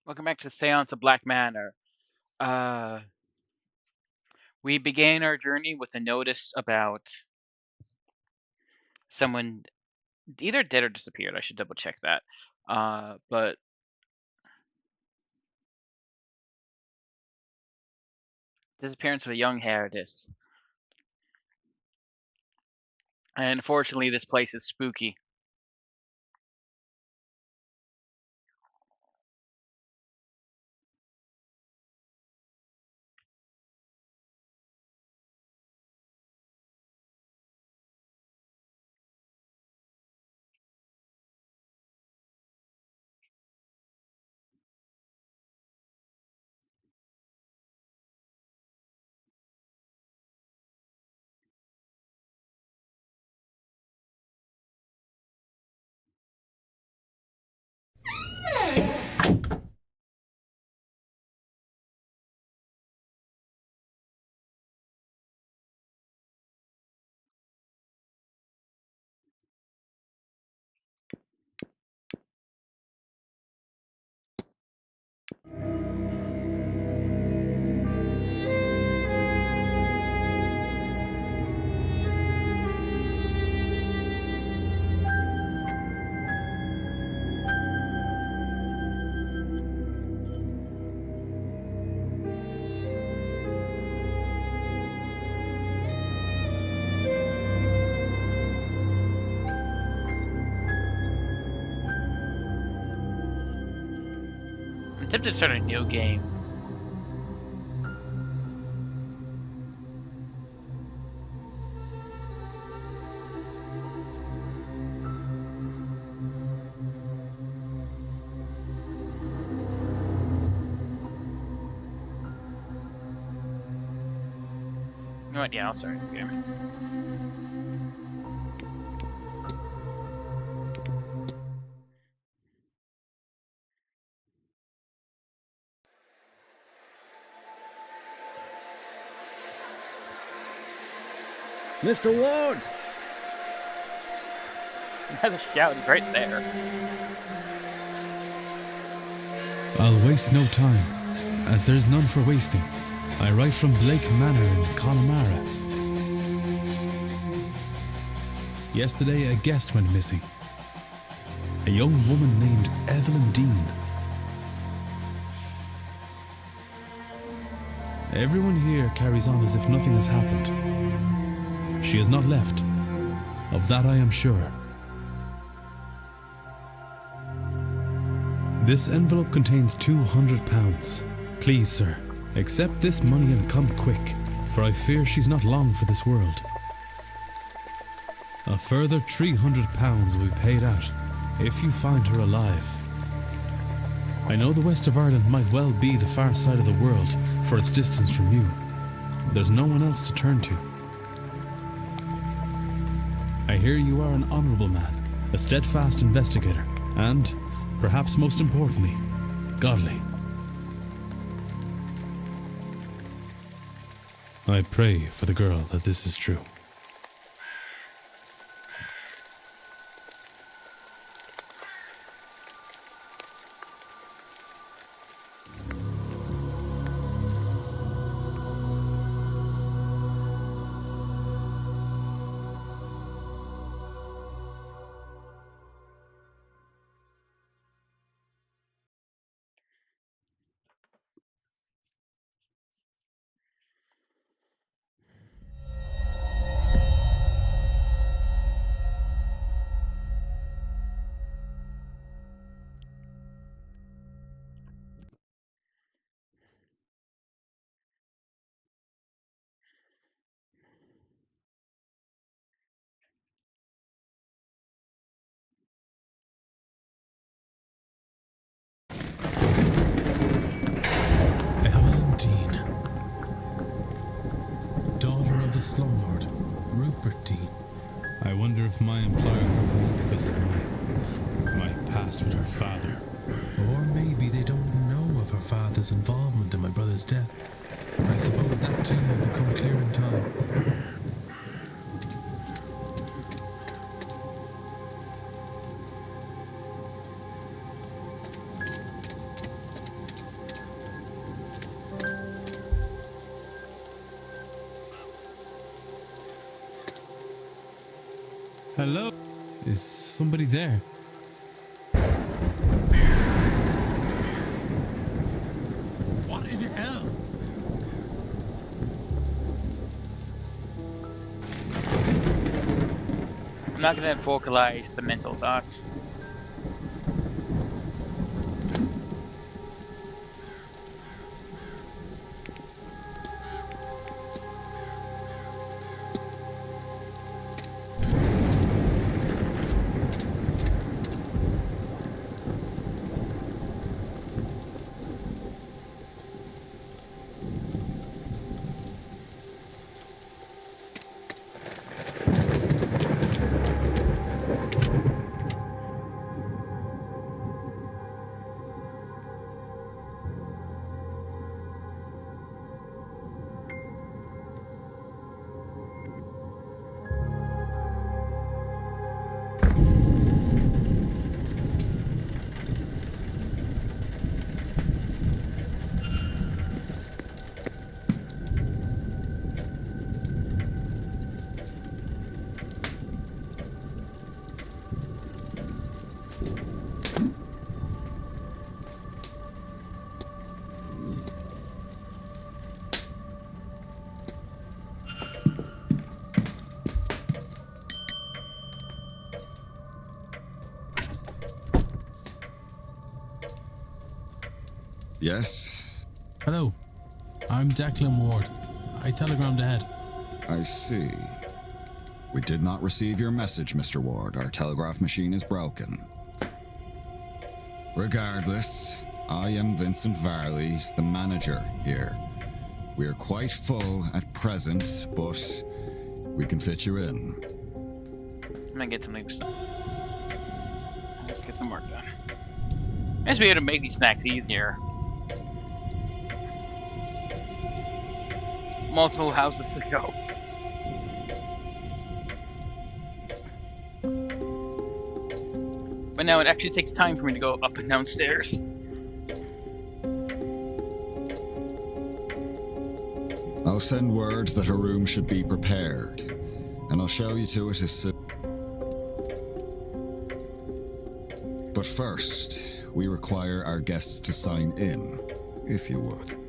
Welcome back to Séance of Black Manor. Uh, we began our journey with a notice about someone either dead or disappeared. I should double check that. But disappearance of a young heiress. And unfortunately, this place is spooky. I'm tempted to start a new game. You know what? Yeah, I'll start a new game. Mr. Ward! The shout is right there. I'll waste no time, as there's none for wasting. I write from Blake Manor in Connemara. Yesterday a guest went missing. A young woman named Evelyn Dean. Everyone here carries on as if nothing has happened. She has not left. Of that I am sure. This envelope contains £200. Please, sir, accept this money and come quick, for I fear she's not long for this world. A further £300 will be paid out if you find her alive. I know the west of Ireland might well be the far side of the world for its distance from you. There's no one else to turn to. I hear you are an honourable man, a steadfast investigator, and, perhaps most importantly, godly. I pray for the girl that this is true. Evelyn Dean, daughter of the slumlord, Rupert Dean. I wonder if my employer hired me because of my past with her father. Or maybe they don't know of her father's involvement in my brother's death. I suppose that too will become clear in time. Hello? Is somebody there? What in hell? I'm not gonna vocalize the mental thoughts. Yes? Hello. I'm Declan Ward. I telegrammed ahead. I see. We did not receive your message, Mr. Ward. Our telegraph machine is broken. Regardless, I am Vincent Varley, the manager here. We are quite full at present, but we can fit you in. I'm gonna get something. Let's get some work done. Nice to be able to make these snacks easier. Multiple houses to go. But now it actually takes time for me to go up and down stairs. I'll send word that a room should be prepared, and I'll show you to it as soon. But first, we require our guests to sign in, if you would.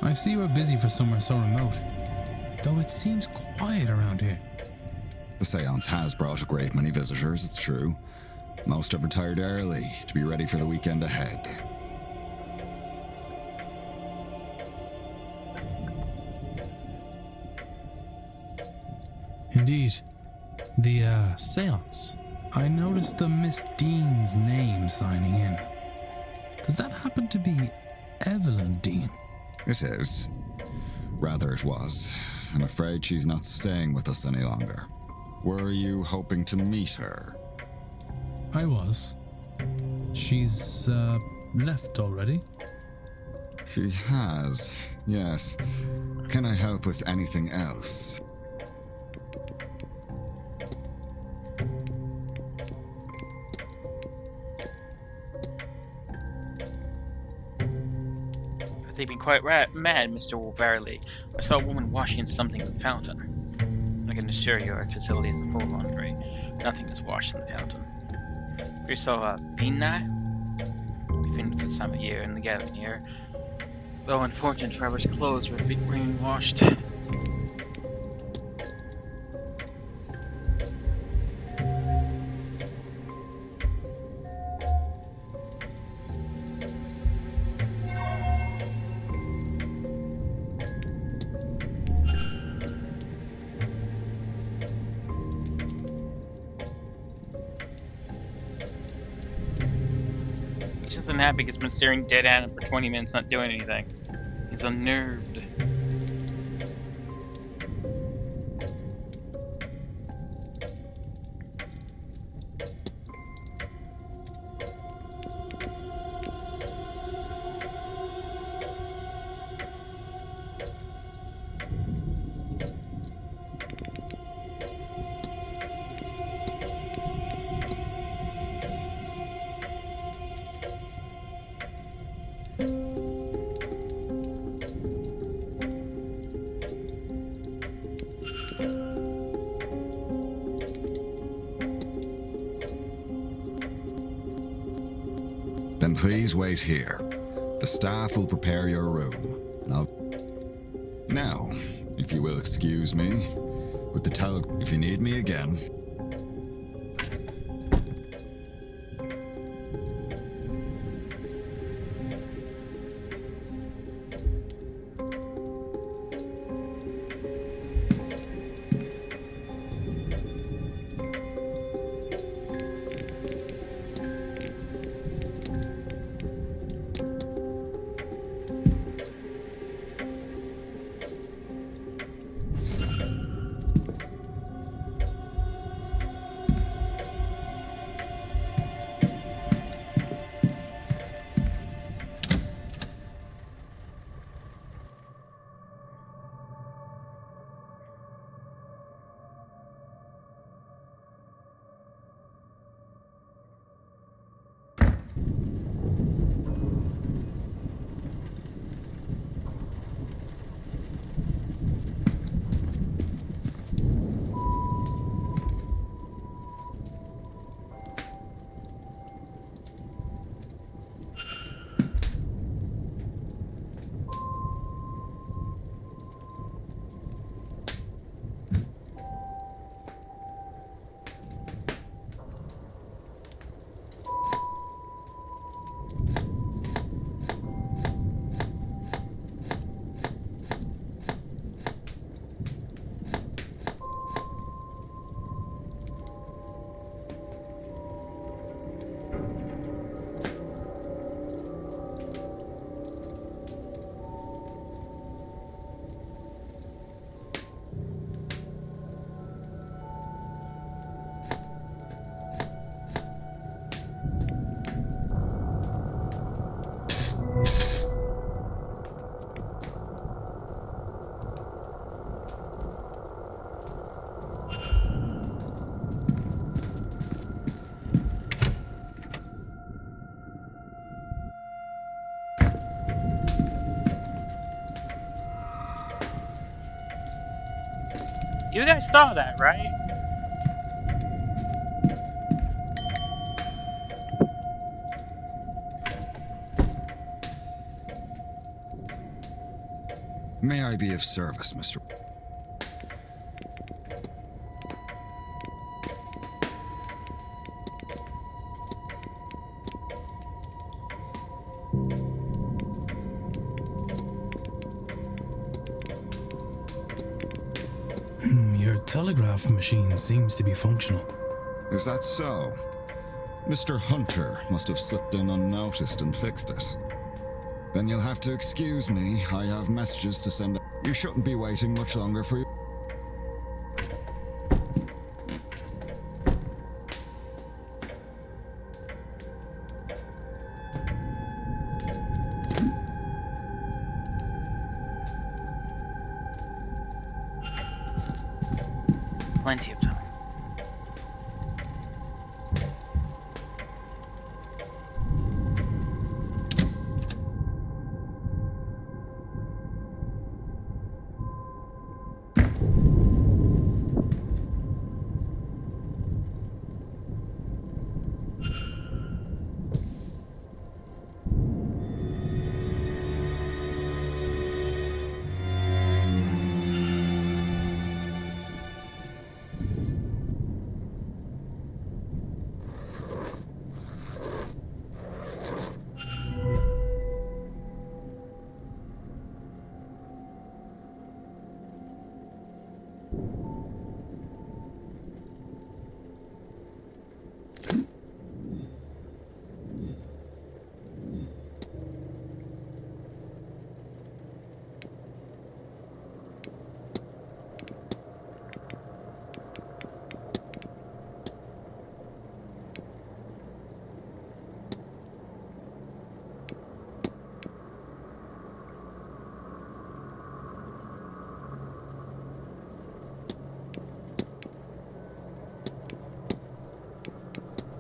I see you are busy for somewhere so remote, though it seems quiet around here. The Séance has brought a great many visitors, it's true. Most have retired early to be ready for the weekend ahead. Indeed. The, Séance. I noticed the Miss Dean's name signing in. Does that happen to be Evelyn Dean? It is. Rather, it was. I'm afraid she's not staying with us any longer. Were you hoping to meet her? I was. She's, left already? She has, yes. Can I help with anything else? They've been quite mad, Mr. Varley. I saw a woman washing something in the fountain. I can assure you our facility is a full laundry. Nothing is washed in the fountain. We saw Bina. We finished this time of year in the gathering here. Though unfortunate, Trevor's clothes were being washed. He's just unhappy he's been staring dead at him for 20 minutes not doing anything. He's unnerved. Then please wait here. The staff will prepare your room. Now, if you will excuse me, with the if you need me again. You guys saw that, right? May I be of service, Mr. Your telegraph machine seems to be functional. Is that so? Mr. Hunter must have slipped in unnoticed and fixed it. Then you'll have to excuse me. I have messages to send. You shouldn't be waiting much longer for you. Plenty of time.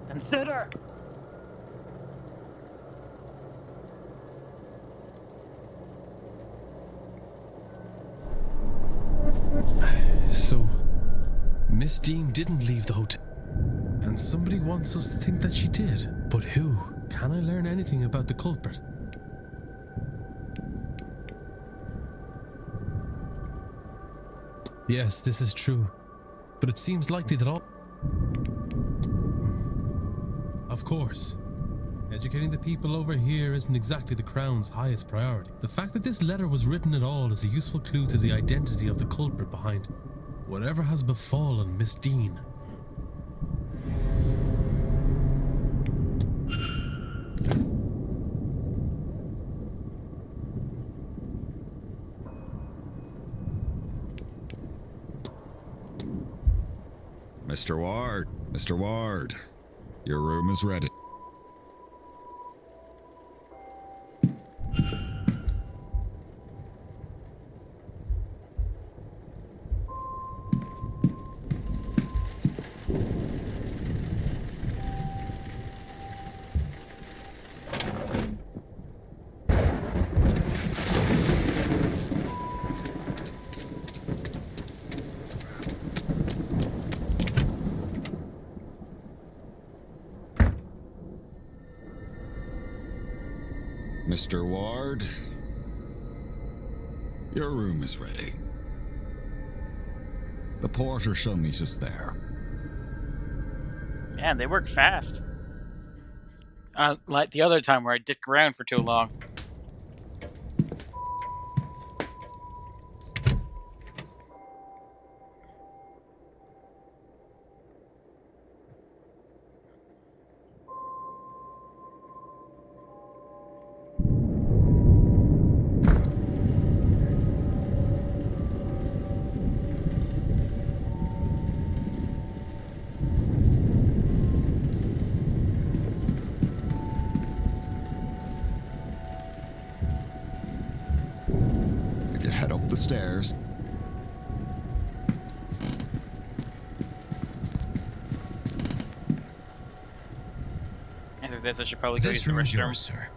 Consider! Miss Dean didn't leave the hotel. And somebody wants us to think that she did. But who? Can I learn anything about the culprit? Yes, this is true. But it seems likely that all... Of course. Educating the people over here isn't exactly the Crown's highest priority. The fact that this letter was written at all is a useful clue to the identity of the culprit behind whatever has befallen Miss Dean. Mr. Ward, Mr. Ward, your room is ready. Mr. Ward, your room is ready. The porter shall meet us there. Man, they work fast. Like the other time where I dicked around for too long. If you head up the stairs, After this, I should probably go use the restroom. sir.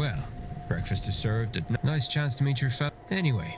Well, breakfast is served. Nice chance to meet your Anyway.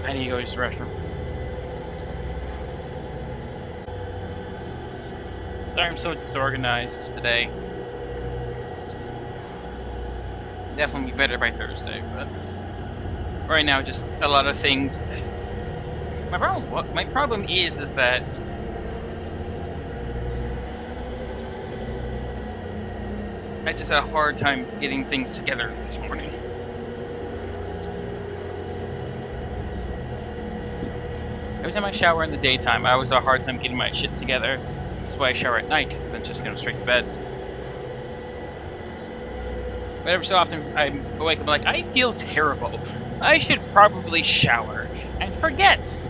I need to go use the restroom. Sorry I'm so disorganized today. Definitely be better by Thursday, but right now just a lot of things. My problem is that I just had a hard time getting things together this morning. Every time I shower in the daytime, I always have a hard time getting my shit together. That's why I shower at night, then just go straight to bed. But every so often, I wake up and like, I feel terrible. I should probably shower. And forget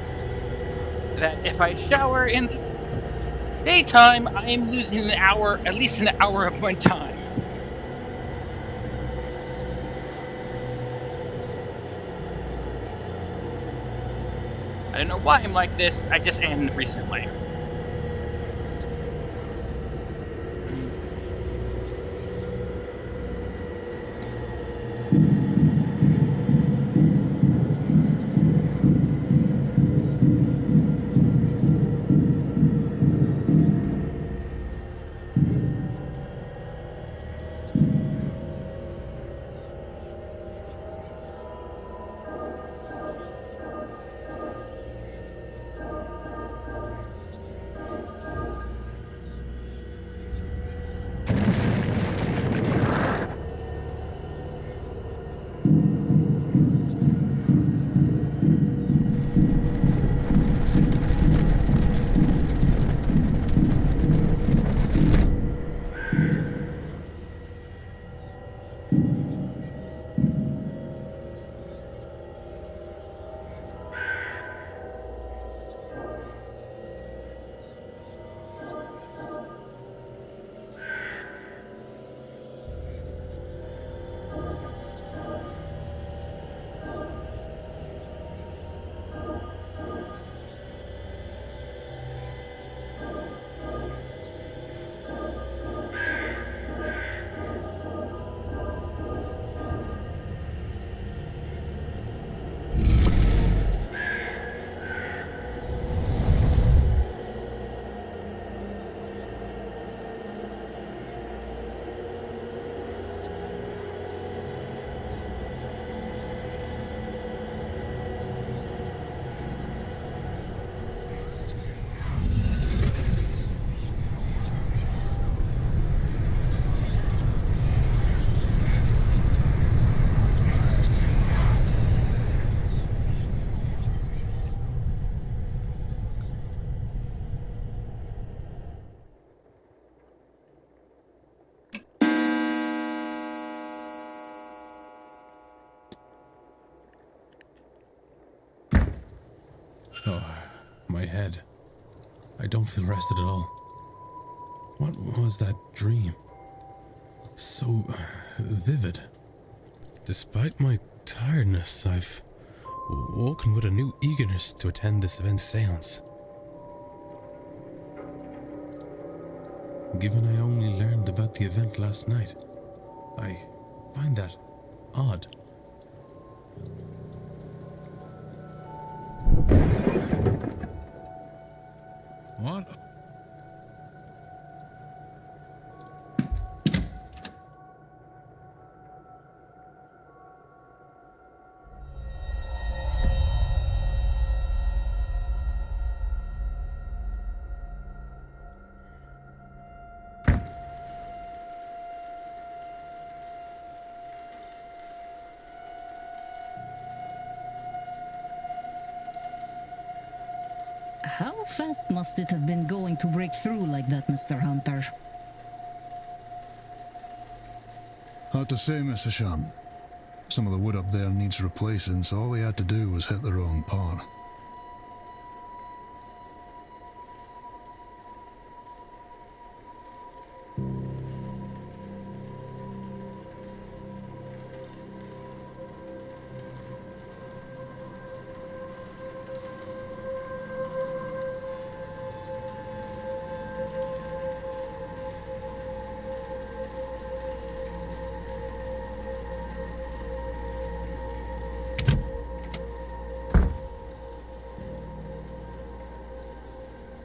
that if I shower in the daytime, I am losing an hour, at least an hour of my time. I don't know why I'm like this, I just am recently. Oh, my head. I don't feel rested at all. What was that dream? So vivid. Despite my tiredness, I've woken with a new eagerness to attend this event's seance. Given I only learned about the event last night, I find that odd. What? How fast must it have been going to break through like that, Mr. Hunter? Hard to say, Mr. Sham. Some of the wood up there needs replacing, so all they had to do was hit the wrong part.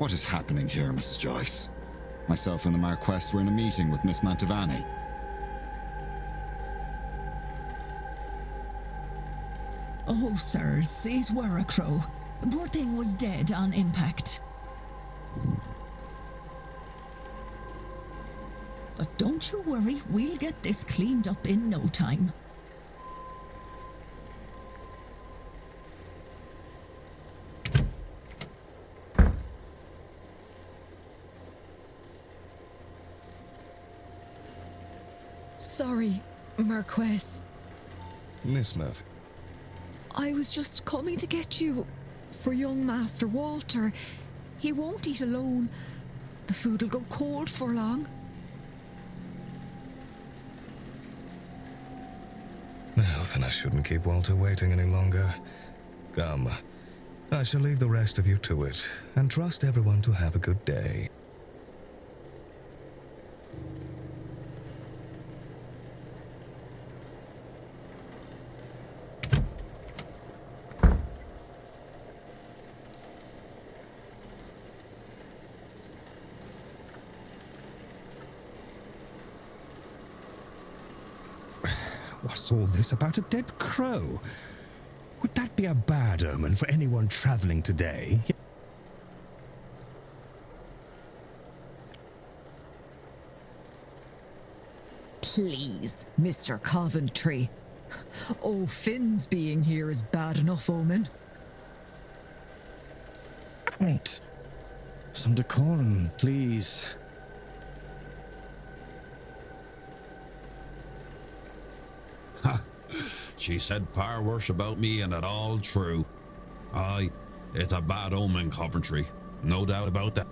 What is happening here, Mrs. Joyce? Myself and the Marquess were in a meeting with Miss Mantovani. Oh, sirs, it were a crow. Poor thing was dead on impact. But don't you worry, we'll get this cleaned up in no time. Sorry, Marquess. Miss Murphy. I was just coming to get you for young Master Walter. He won't eat alone. The food'll go cold for long. Well, then I shouldn't keep Walter waiting any longer. Come, I shall leave the rest of you to it, and trust everyone to have a good day. What's all this about a dead crow? Would that be a bad omen for anyone traveling today? Please, Mr. Coventry. Oh, Finn's being here is bad enough omen. Wait. Some decorum, please. Ha! She said far worse about me, and it all true. Aye, it's a bad omen, Coventry. No doubt about that.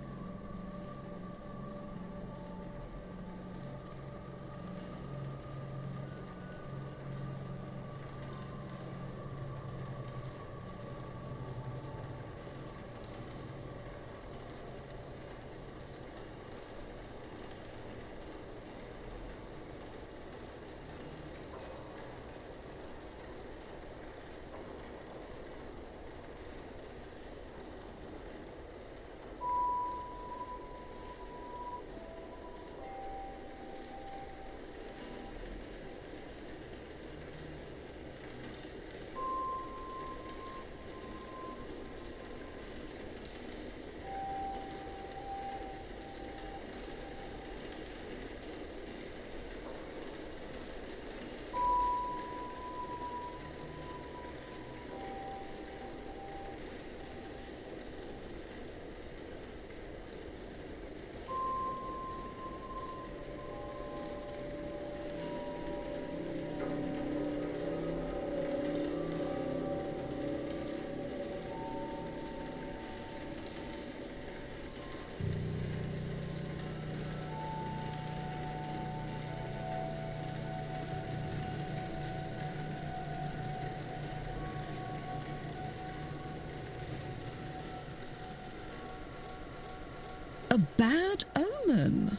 A bad omen?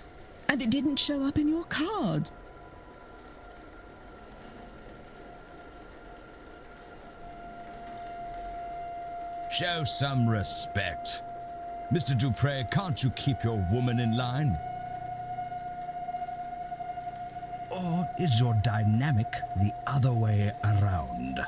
And it didn't show up in your cards? Show some respect. Mr. Dupre, can't you keep your woman in line? Or is your dynamic the other way around?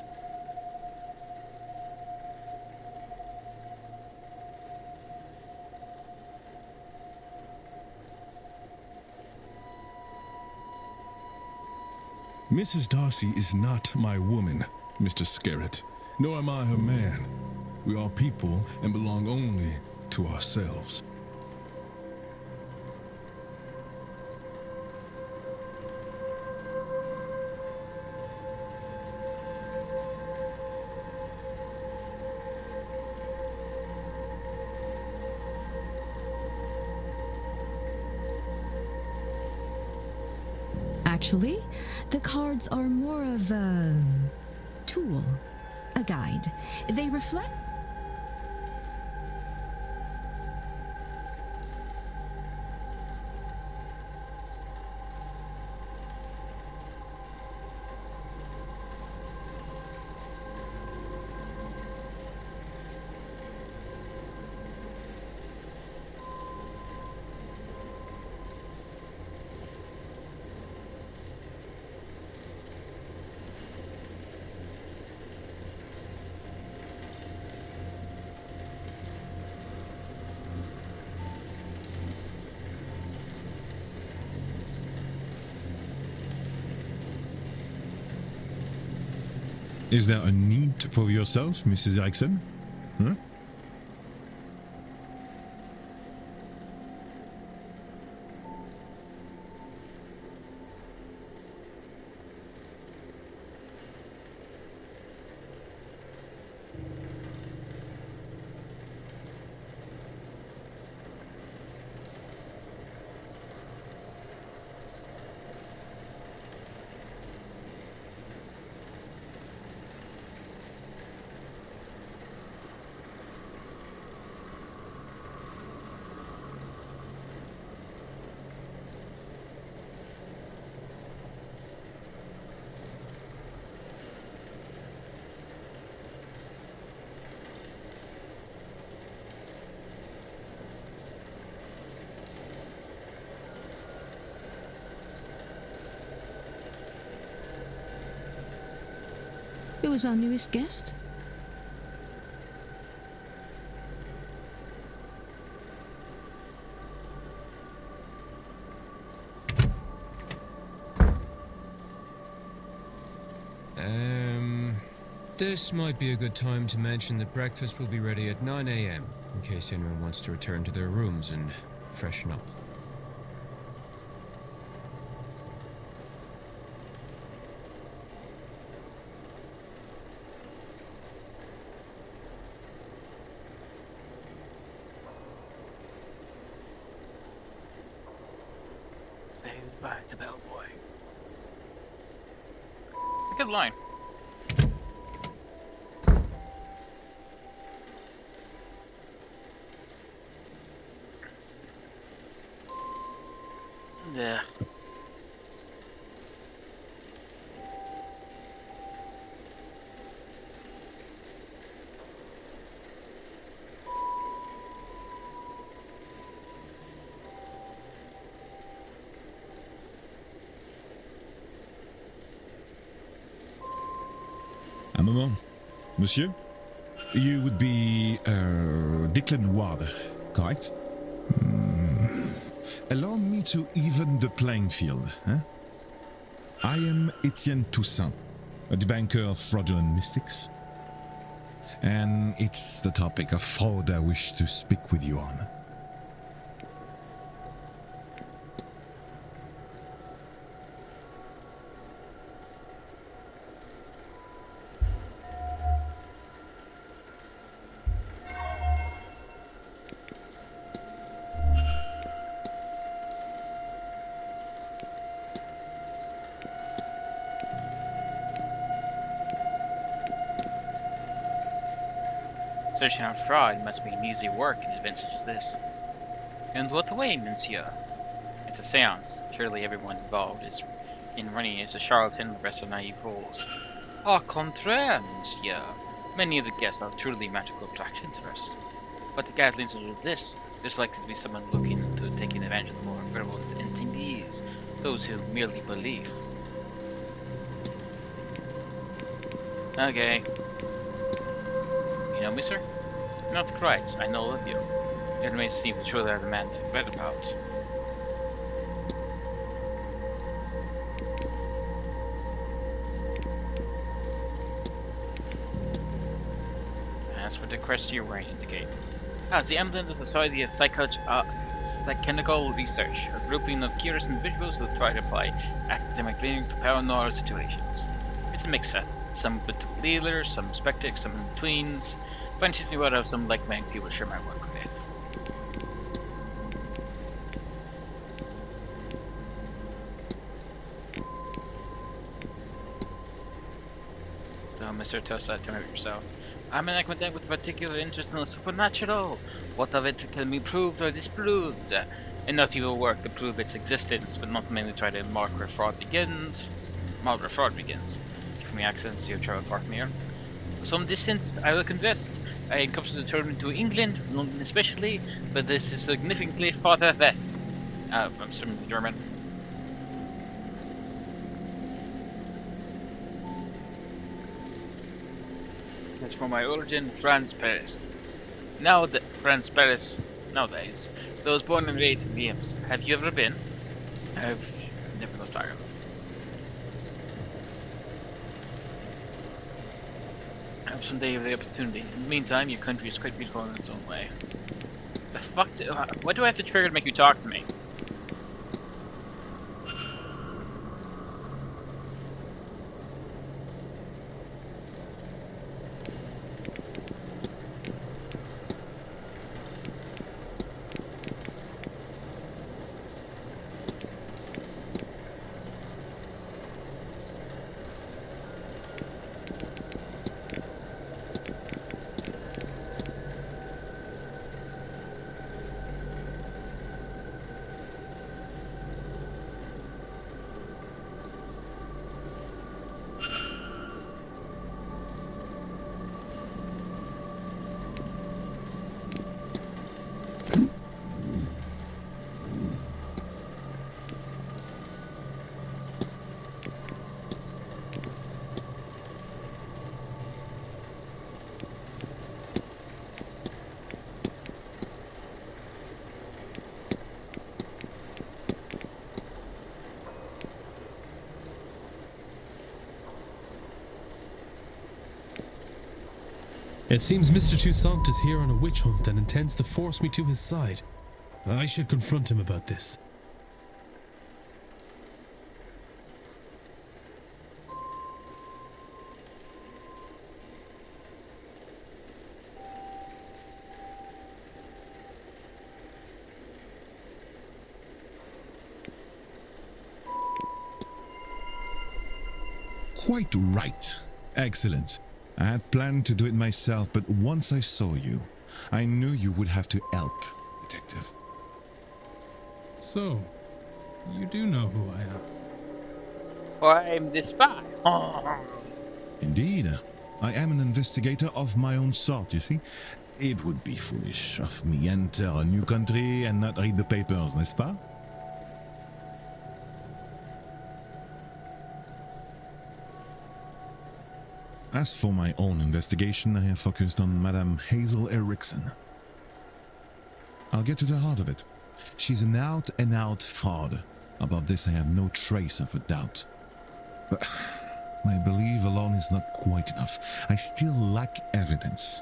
Mrs. Darcy is not my woman, Mr. Scarrett, nor am I her man. We are people and belong only to ourselves. Actually, the cards are more of a tool, a guide. They reflect. Is there a need to prove yourself, Mrs. Erickson? Huh? Who was our newest guest? This might be a good time to mention that breakfast will be ready at 9 a.m. in case anyone wants to return to their rooms and freshen up. Say goodbye to Bellboy. It's a good line. Yeah. Un moment. Monsieur? You would be, Declan Ward, correct? Allow me to even the playing field, huh? I am Etienne Toussaint, a debunker of fraudulent mystics. And it's the topic of fraud I wish to speak with you on. Searching out fraud must be an easy work in events such as this. And what way, monsieur? It's a séance. Surely everyone involved is in running is a charlatan and the rest are naive fools. Au contraire, monsieur. Many of the guests are truly magical attractions for us. But the ghastly incident of this, there's likely to be someone looking into taking advantage of the more incredible entities, those who merely believe. Okay. You know me, sir? Not quite. I know of you. It may seem that truly are the man I read about. That's what the crest to your wearing indicate. It's the emblem of the Society of Psychological Research, a grouping of curious individuals who try to apply academic learning to paranormal situations. It's a mixed set. Some believers, some skeptics, some in-betweens. Find something out of some like-minded people share my work with it. So, Mr. Tosa, tell me about yourself. I'm an academic with a particular interest in the supernatural. What of it can be proved or disproved? Enough people work to prove its existence, but not mainly try to mark where fraud begins. Keeping accents, you have traveled far from here. For some distance, I will confess, I come to the tournament to England, London especially, but this is significantly farther west. I'm from German. It's from my origin, France, Paris. France, Paris, nowadays. Those born and raised in Reims. Have you ever been? I've never lost Ireland. Perhaps someday you have the opportunity. In the meantime, your country is quite beautiful in its own way. The fuck? What do I have to trigger to make you talk to me? It seems Mr. Toussaint is here on a witch hunt and intends to force me to his side. I should confront him about this. Quite right. Excellent. I had planned to do it myself, but once I saw you, I knew you would have to help, Detective. So, you do know who I am? Well, I'm the spy. Indeed. I am an investigator of my own sort, you see. It would be foolish of me enter a new country and not read the papers, n'est-ce pas? As for my own investigation, I have focused on Madame Hazel Erickson. I'll get to the heart of it. She's an out-and-out fraud. About this, I have no trace of a doubt. But my belief alone is not quite enough. I still lack evidence.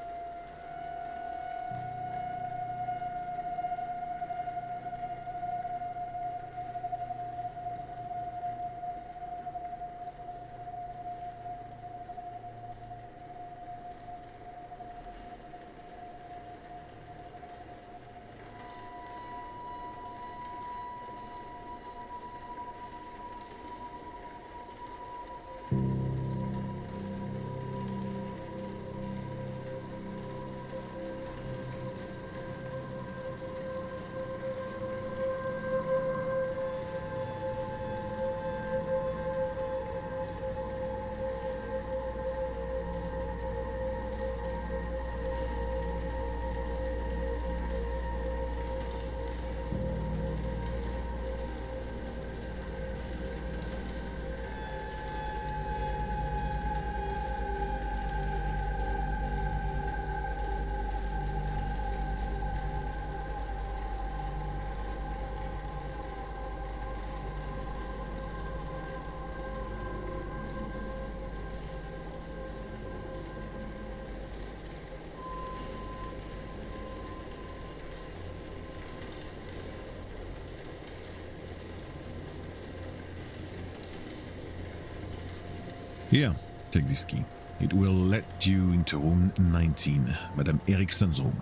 Here, take this key. It will let you into room 19, Madame Erickson's room.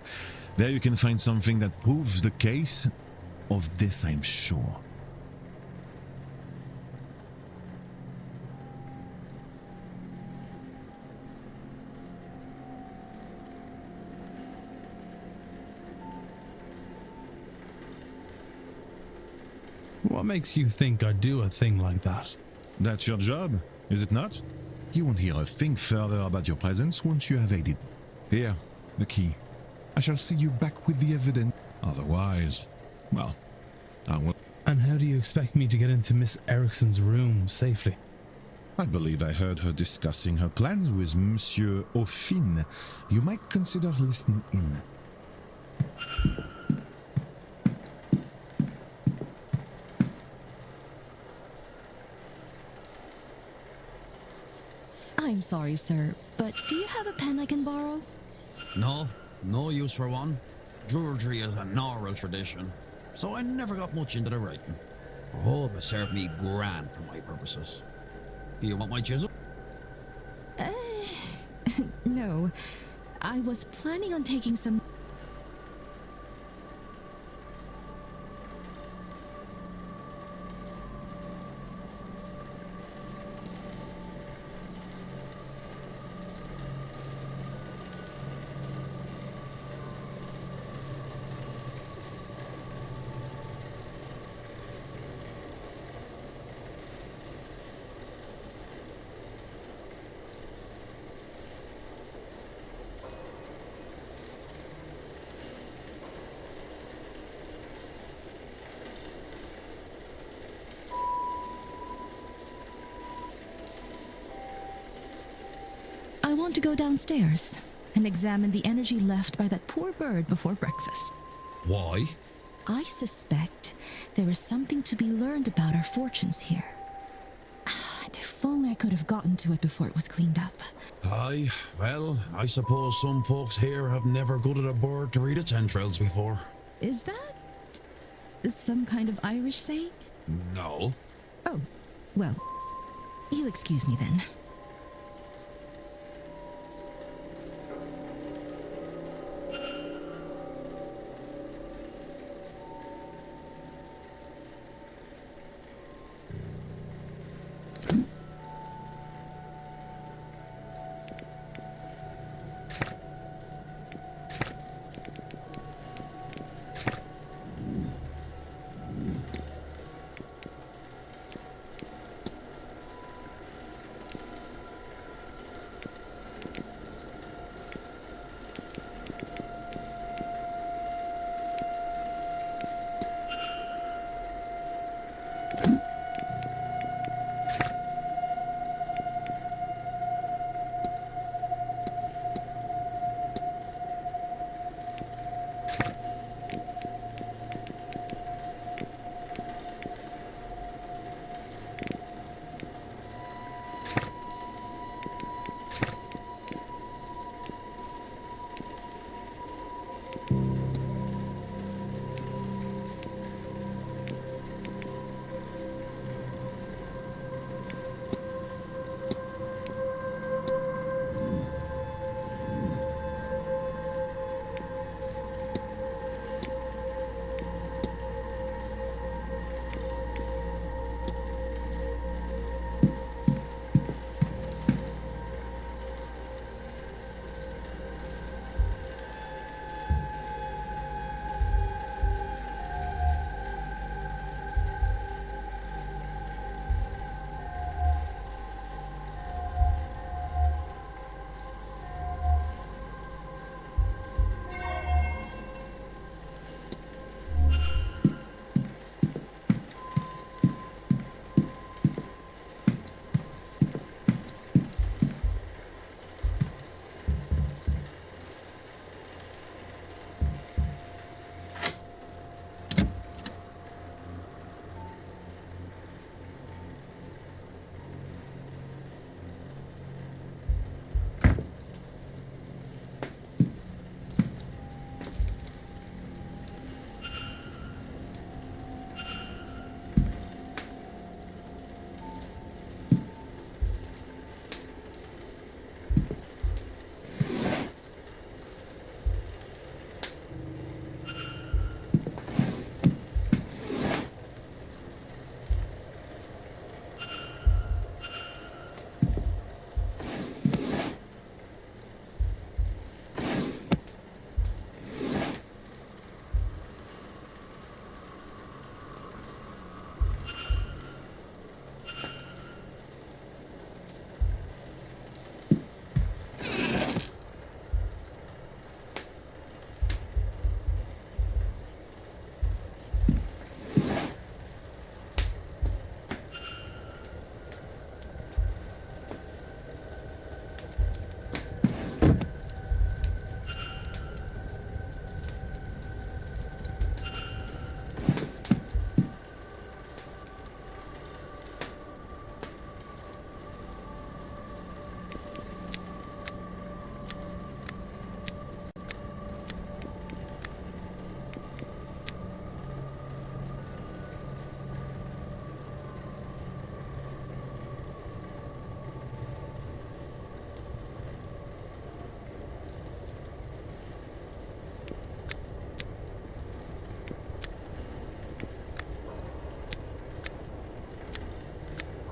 There you can find something that proves the case. Of this I'm sure. What makes you think I'd do a thing like that? That's your job, is it not? You won't hear a thing further about your presence once you have aided. Here, the key. I shall see you back with the evidence. Otherwise, well, I will. And how do you expect me to get into Miss Erickson's room safely? I believe I heard her discussing her plans with Monsieur Aufin. You might consider listening in. I'm sorry, sir, but do you have a pen I can borrow? No, no use for one. Drudgery is an oral tradition, so I never got much into the writing. A hole would serve me grand for my purposes. Do you want my chisel? No. I was planning on taking some... I want to go downstairs and examine the energy left by that poor bird before breakfast. Why? I suspect there is something to be learned about our fortunes here. If only I could have gotten to it before it was cleaned up. Aye, well, I suppose some folks here have never gutted a bird to read its entrails before. Is that some kind of Irish saying? No. Oh, well, you'll excuse me then.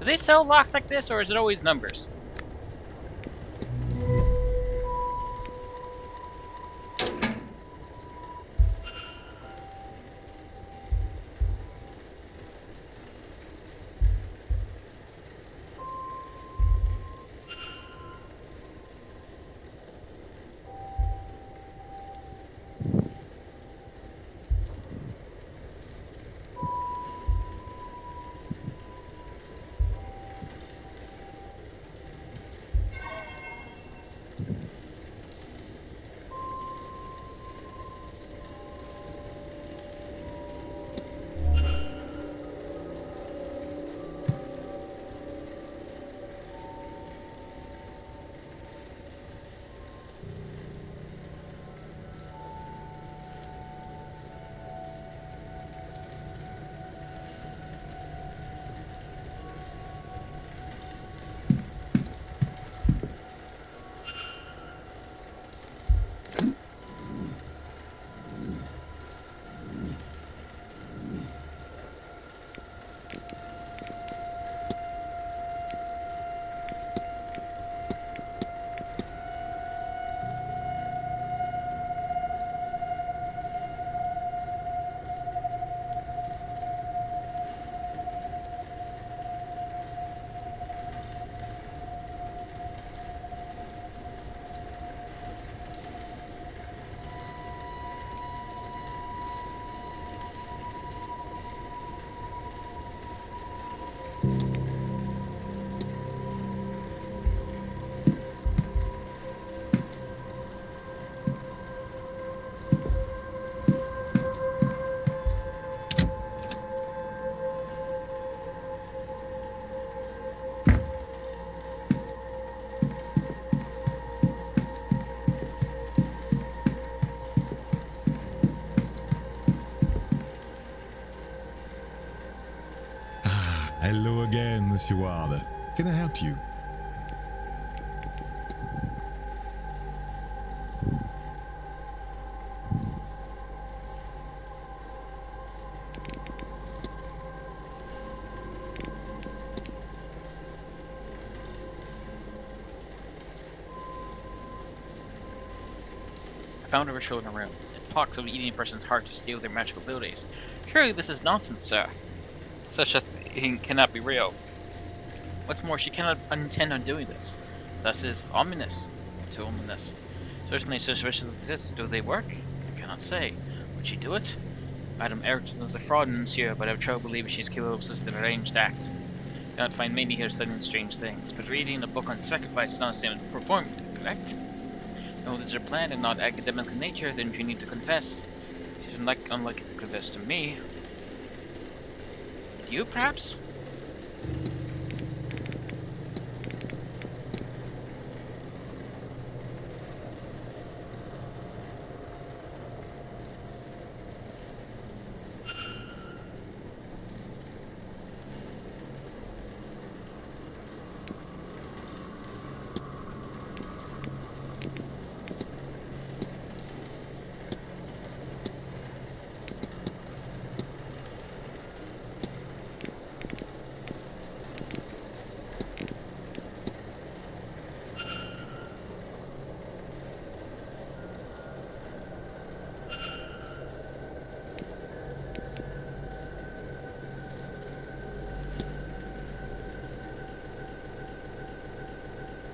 they sell locks like this, or is it always numbers? Hello again, Monsieur Ward. Can I help you? I found a ritual in a room. It talks of eating a person's heart to steal their magical abilities. Surely this is nonsense, sir. Such a thing cannot be real. What's more, she cannot intend on doing this. Thus is ominous. Too ominous. Certainly suspicions like this, do they work? I cannot say. Would she do it? Madame Erickson is a fraud, monsieur, but I have trouble believing she is capable of such a deranged act. I cannot find many here studying strange things, but reading a book on sacrifice is not the same as performing it, correct? No, these are planned and not academic in nature, then you need to confess. She's unlikely to confess to me. You, perhaps?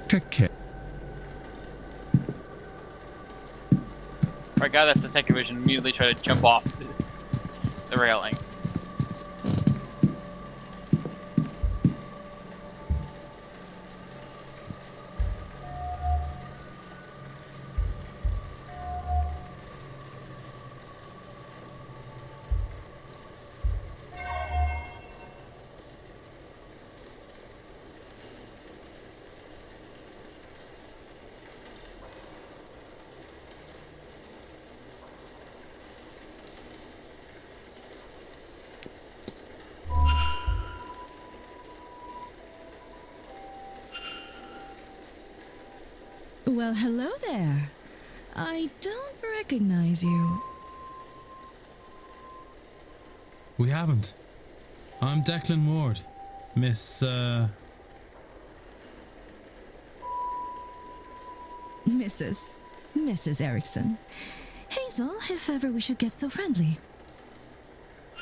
Take care. Our guy that's the tech division immediately tried to jump off the railing. Well, hello there. I don't recognize you. We haven't. I'm Declan Ward. Mrs. Erickson. Hazel, if ever we should get so friendly.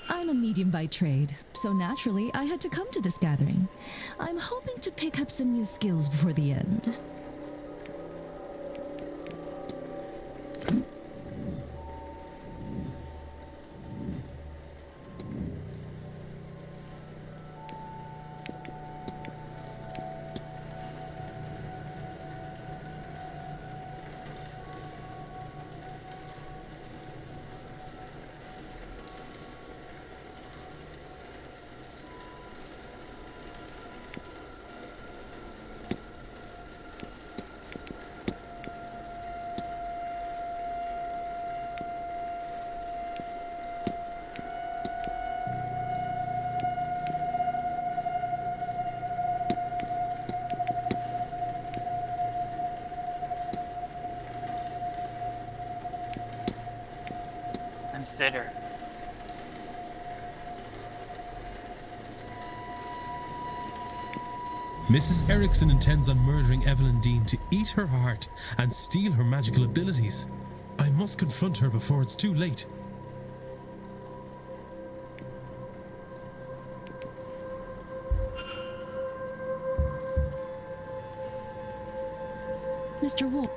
I'm a medium by trade, so naturally I had to come to this gathering. I'm hoping to pick up some new skills before the end. Consider. Mrs. Erickson intends on murdering Evelyn Dean to eat her heart and steal her magical abilities. I must confront her before it's too late. Mr. Wolf.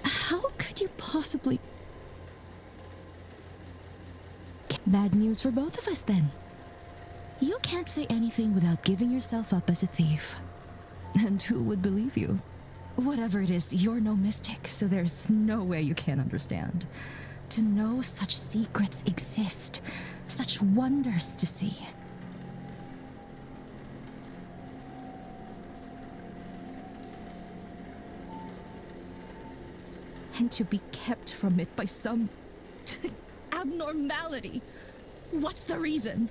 How could you possibly... Bad news for both of us, then. You can't say anything without giving yourself up as a thief. And who would believe you? Whatever it is, you're no mystic, so there's no way you can't understand. To know such secrets exist, such wonders to see. And to be kept from it by some abnormality. What's the reason?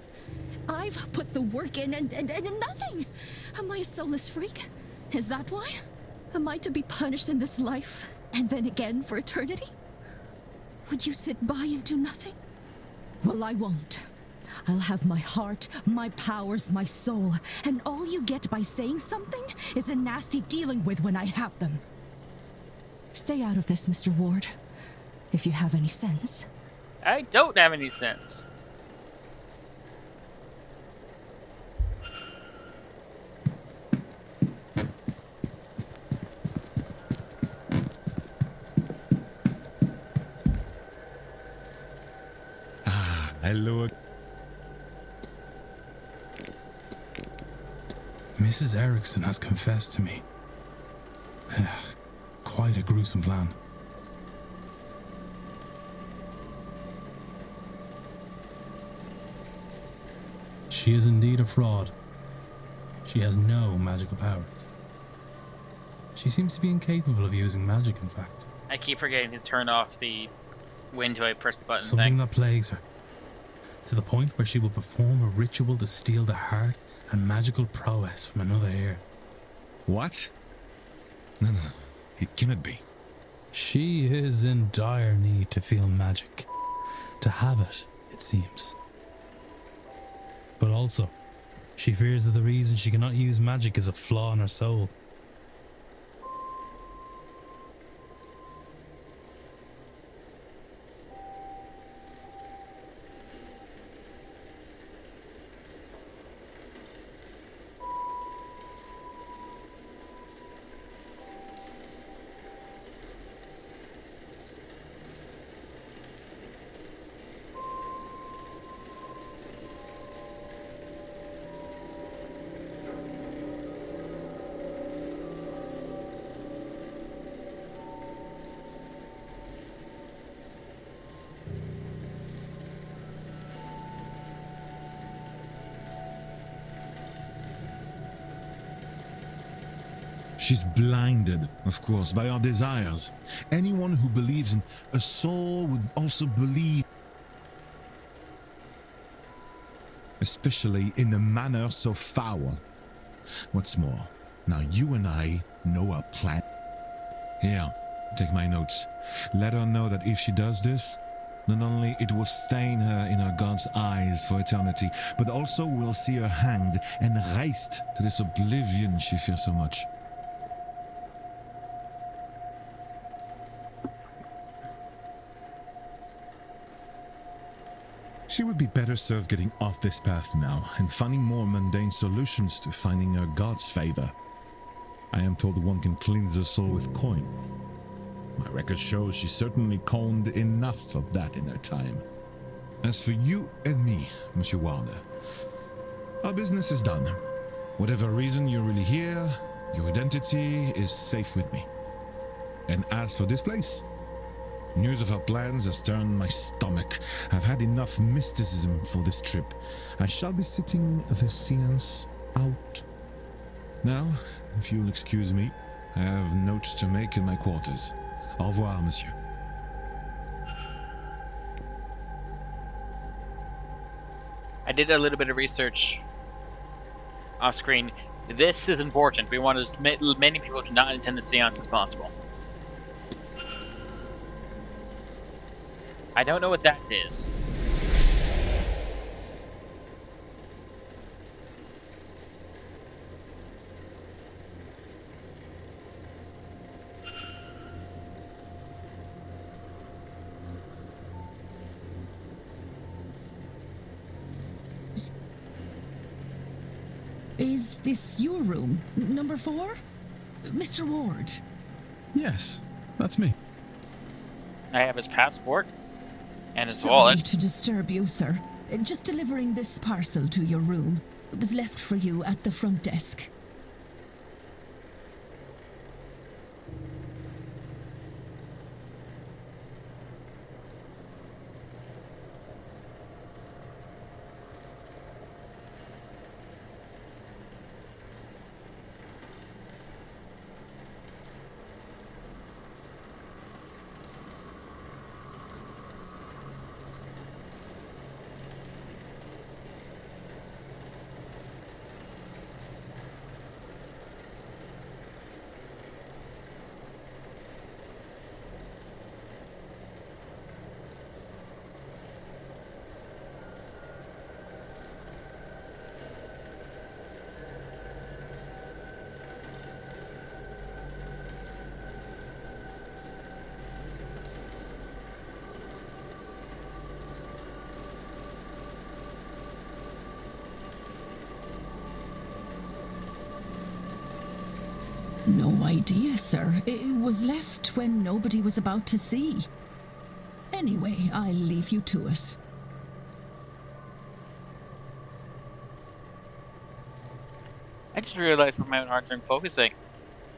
I've put the work in and nothing. Am I a soulless freak? Is that why? Am I to be punished in this life and then again for eternity? Would you sit by and do nothing? Well, I won't. I'll have my heart, my powers, my soul, and all you get by saying something is a nasty dealing with when I have them. Stay out of this, Mr. Ward, if you have any sense. I don't have any sense. Hello. Mrs. Erickson has confessed to me. Quite a gruesome plan. She is indeed a fraud. She has no magical powers. She seems to be incapable of using magic, in fact. I keep forgetting to turn off the when do I press the button Something thing. that plagues her. To the point where she will perform a ritual to steal the heart and magical prowess from another ear. What? No. It cannot be. She is in dire need to feel magic. To have it, it seems. But also, she fears that the reason she cannot use magic is a flaw in her soul. She's blinded, of course, by our desires. Anyone who believes in a soul would also believe, especially in a manner so foul. What's more, now you and I know our plan. Here, take my notes. Let her know that if she does this, not only it will stain her in her God's eyes for eternity, but also we'll see her hanged and raised to this oblivion she fears so much. She would be better served getting off this path now and finding more mundane solutions to finding her God's favor. I am told one can cleanse her soul with coin. My record shows she certainly coined enough of that in her time. As for you and me, Monsieur Warner, our business is done. Whatever reason you're really here, your identity is safe with me. And as for this place, news of our plans has turned my stomach. I've had enough mysticism for this trip. I shall be sitting the séance out. Now, if you'll excuse me, I have notes to make in my quarters. Au revoir, monsieur. I did a little bit of research off screen. This is important. We want as many people to not attend the seance as possible. I don't know what that is. Is this your room? Number 4? Mr. Ward? Yes, that's me. I have his passport and his Sorry wallet. to disturb you, sir. Just delivering this parcel to your room. It was left for you at the front desk. No idea, sir. It was left when nobody was about to see. Anyway, I'll leave you to it. I just realized with my own hard time focusing.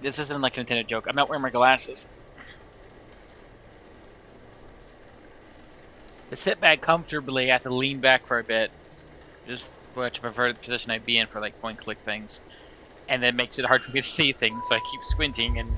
This isn't like an intended joke. I'm not wearing my glasses. To sit back comfortably, I have to lean back for a bit. Just which I prefer the position I'd be in for like point-click things. And that makes it hard for me to see things, so I keep squinting and...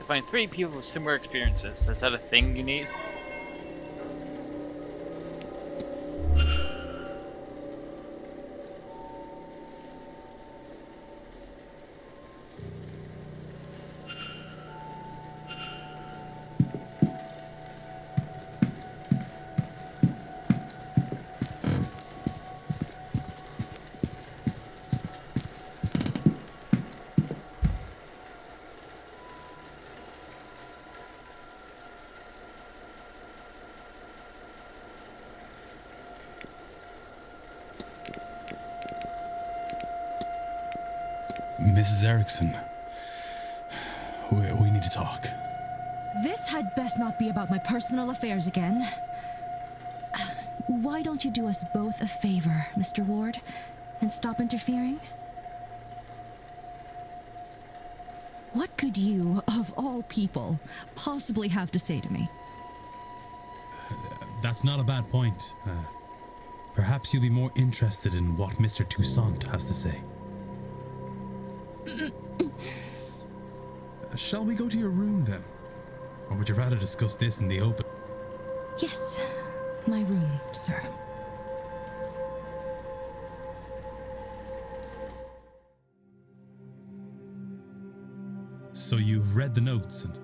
Find 3 people with similar experiences. Is that a thing you need? Mrs. Erickson, we need to talk. This had best not be about my personal affairs again. Why don't you do us both a favor, Mr. Ward, and stop interfering? What could you, of all people, possibly have to say to me? That's not a bad point. Perhaps you'll be more interested in what Mr. Toussaint has to say. Shall we go to your room then? Or would you rather discuss this in the open? Yes, my room, sir. So you've read the notes and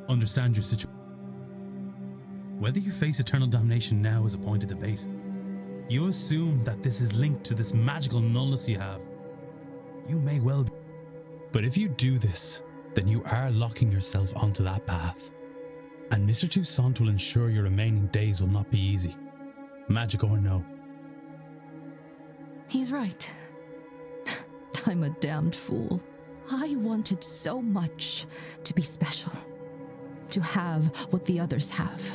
understand your situation. Whether you face eternal damnation now is a point of debate. You assume that this is linked to this magical nullness you have. You may well be. But if you do this, then you are locking yourself onto that path. And Mr. Toussaint will ensure your remaining days will not be easy. Magic or no. He's right. I'm a damned fool. I wanted so much to be special. To have what the others have.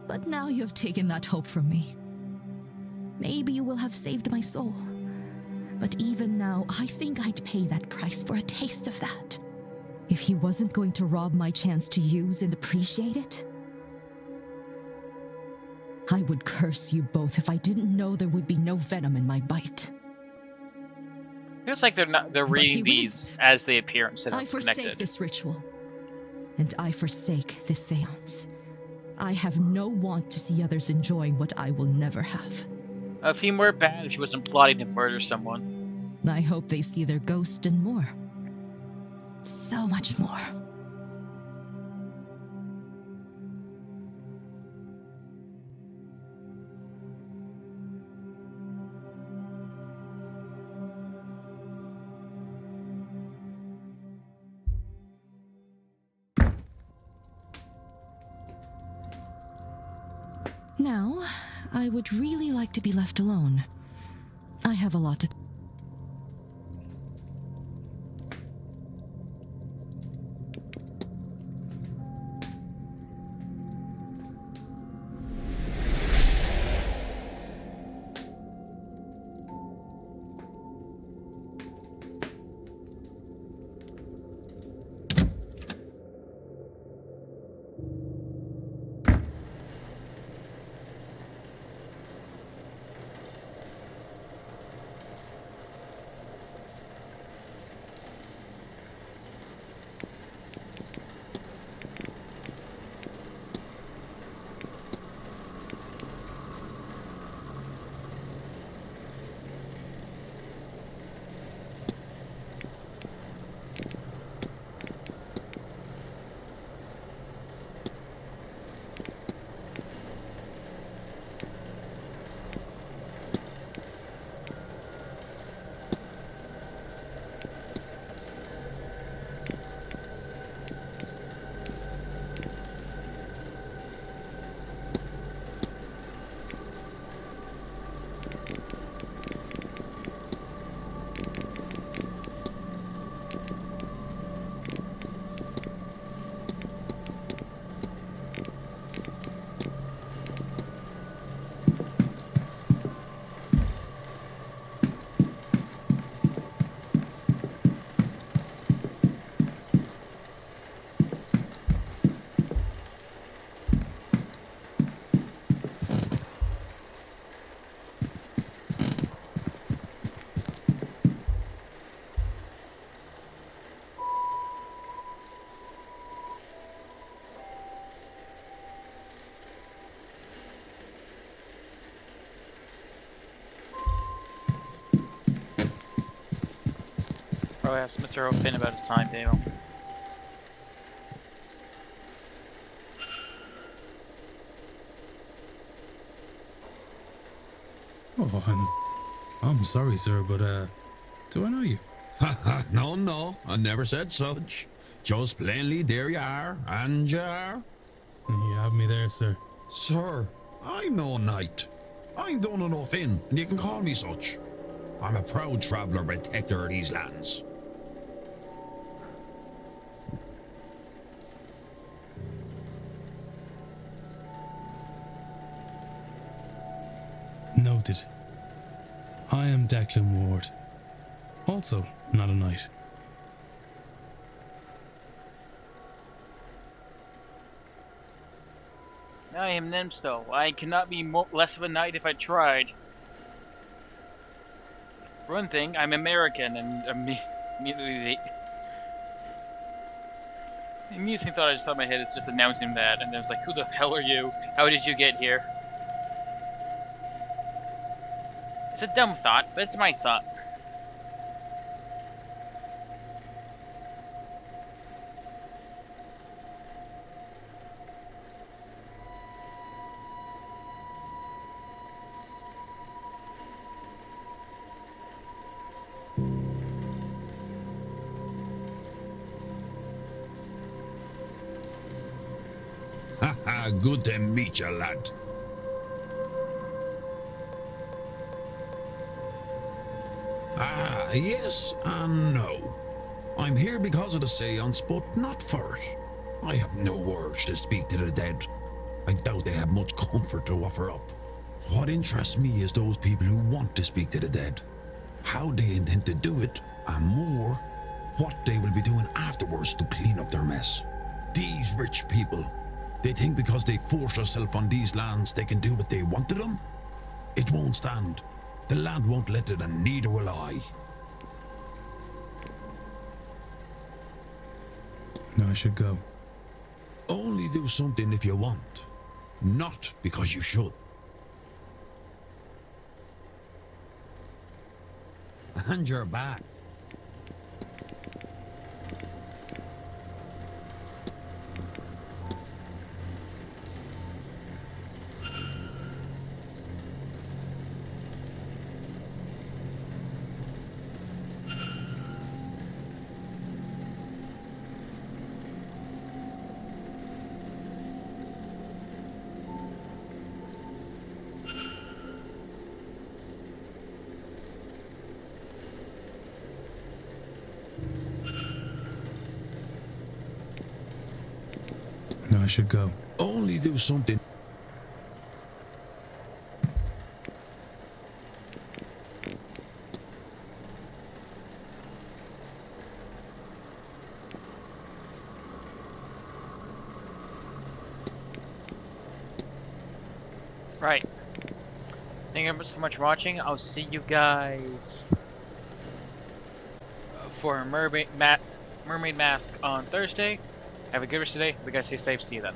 But now you have taken that hope from me. Maybe you will have saved my soul. But even now, I think I'd pay that price for a taste of that. If he wasn't going to rob my chance to use and appreciate it, I would curse you both if I didn't know there would be no venom in my bite. Feels like they're reading these as they appear instead of I forsake connected. this ritual, and I forsake this seance. I have no want to see others enjoying what I will never have. A few more bad if she wasn't plotting to murder someone. I hope they see their ghost and more. So much more. Now, I would really like to be left alone. I have a lot to... Probably ask Mr. O'Finn about his timetable. Oh, I'm sorry, sir, but, do I know you? No, I never said such. Just plainly, there you are, and you are. You have me there, sir. Sir, I'm no knight. I'm done enough in, and you can call me such. I'm a proud traveller protector of these lands. Noted. I am Declan Ward. Also, not a knight. I am Nemsto. I cannot be less of a knight if I tried. For one thing, I'm American, and immediately the amusing thought I just thought in my head is just announcing that, and I was like, who the hell are you? How did you get here? It's a dumb thought, but it's my thought. Haha, good to meet you, lad. Ah, yes and no. I'm here because of the seance, but not for it. I have no urge to speak to the dead. I doubt they have much comfort to offer up. What interests me is those people who want to speak to the dead. How they intend to do it, and more, what they will be doing afterwards to clean up their mess. These rich people, they think because they force themselves on these lands they can do what they want to them? It won't stand. The land won't let it, and neither will I. No, I should go. Only do something if you want, not because you should. And you're back. No, I should go. Only do something. Right. Thank you so much for watching. I'll see you guys for Mermaid Mask on Thursday. Have a good rest of the day. You guys stay safe. See you then.